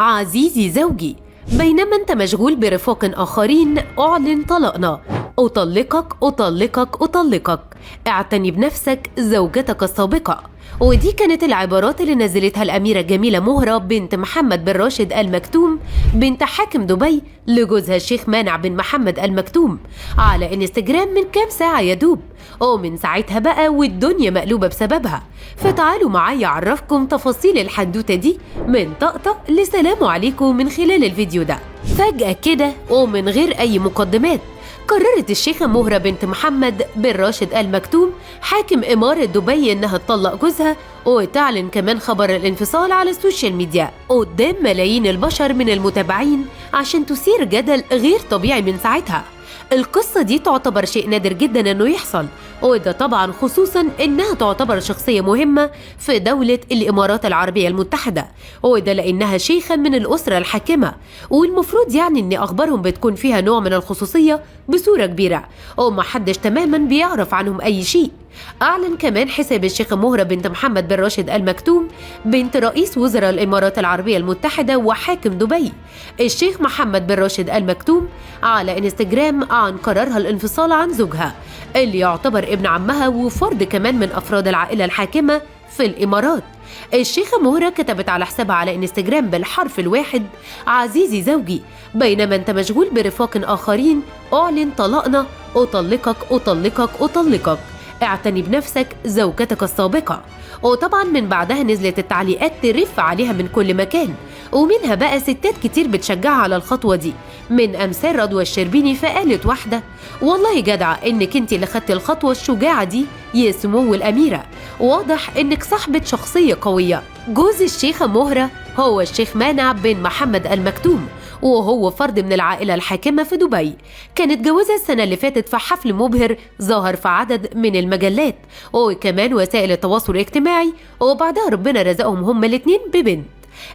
عزيزي زوجي، بينما انت مشغول برفاق آخرين أعلن طلاقنا. أطلقك أطلقك أطلقك، اعتني بنفسك زوجتك السابقة. ودي كانت العبارات اللي نزلتها الأميرة جميلة مهرة بنت محمد بن راشد آل مكتوم بنت حاكم دبي لجوزها الشيخ مانع بن محمد آل مكتوم على انستجرام من كام ساعة يدوب. ومن ساعتها بقى والدنيا مقلوبة بسببها. فتعالوا معايا أعرفكم تفاصيل الحدوتة دي من طقطق لسلام عليكم من خلال الفيديو ده. فجأة كده ومن غير أي مقدمات قررت الشيخة مهرة بنت محمد بن راشد آل مكتوم حاكم إمارة دبي إنها تطلق جوزها، وتعلن كمان خبر الانفصال على السوشيال ميديا قدام ملايين البشر من المتابعين عشان تثير جدل غير طبيعي من ساعتها. القصة دي تعتبر شيء نادر جدا انه يحصل، وده طبعا خصوصا انها تعتبر شخصية مهمة في دولة الامارات العربية المتحدة، وده لانها شيخة من الاسرة الحاكمة، والمفروض يعني ان اخبارهم بتكون فيها نوع من الخصوصية بصورة كبيرة ومحدش تماما بيعرف عنهم اي شيء. أعلن كمان حساب الشيخة مهرة بنت محمد بن راشد آل مكتوم بنت رئيس وزراء الإمارات العربية المتحدة وحاكم دبي الشيخ محمد بن راشد آل مكتوم على انستجرام عن قرارها الانفصال عن زوجها اللي يعتبر ابن عمها وفرد كمان من أفراد العائلة الحاكمة في الإمارات. الشيخة مهرة كتبت على حسابها على انستجرام بالحرف الواحد: عزيزي زوجي، بينما انت مشغول برفاق آخرين أعلن طلاقنا. أطلقك أطلقك أطلقك، اعتني بنفسك زوجتك السابقة. وطبعا من بعدها نزلت التعليقات ترف عليها من كل مكان، ومنها بقى ستات كتير بتشجعها على الخطوة دي من أمثال رضوى الشربيني. فقالت واحدة: والله جدعة إنك انت اللي خدتي الخطوة الشجاعة دي يا سمو الأميرة، واضح إنك صاحبة شخصية قوية. جوز الشيخة مهرة هو الشيخ مانع بن محمد آل مكتوم، وهو فرد من العائلة الحاكمة في دبي. كانت جوازها السنة اللي فاتت في حفل مبهر ظهر في عدد من المجلات وكمان وسائل التواصل الاجتماعي، وبعدها ربنا رزقهم هما الاتنين ببنت.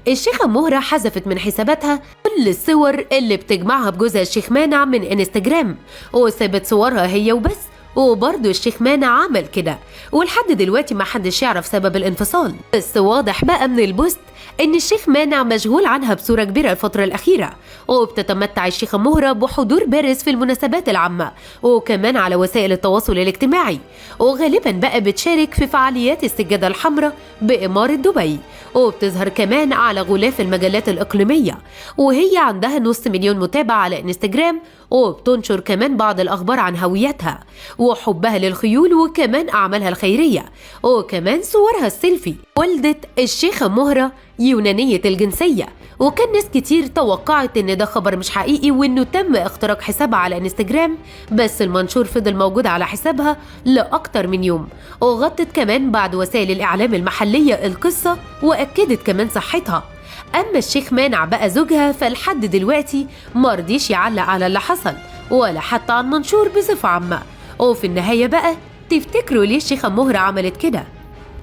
الشيخة مهرة حذفت من حساباتها كل الصور اللي بتجمعها بجوزها الشيخ مانع من انستجرام، وسابت صورها هي وبس. وبرضه الشيخ مانع عمل كده، ولحد دلوقتي ما حدش يعرف سبب الانفصال. بس واضح بقى من البوست ان الشيخ مانع مشغول عنها بصورة كبيرة الفترة الأخيرة، وبتتمتع الشيخة مهرة بحضور بارز في المناسبات العامة وكمان على وسائل التواصل الاجتماعي، وغالبا بقى بتشارك في فعاليات السجادة الحمراء بإمارة دبي، وبتظهر كمان على غلاف المجلات الإقليمية، وهي عندها 500,000 متابع على انستجرام، وبتنشر كمان بعض الأخبار عن هويتها وحبها للخيول وكمان أعمالها الخيرية وكمان صورها السيلفي. ولدت الشيخة مهرة يونانية الجنسية، وكان ناس كتير توقعت ان ده خبر مش حقيقي وانه تم اختراق حسابها على انستجرام، بس المنشور فضل موجود على حسابها لأكتر من يوم، وغطت كمان بعد وسائل الإعلام المحلية القصة وأكدت كمان صحتها. أما الشيخ مانع بقى زوجها فلحد دلوقتي مرضيش يعلق على اللي حصل ولا حتى عن منشور بصفة عامة. وفي النهاية بقى تفتكروا ليه الشيخة مهرة عملت كده؟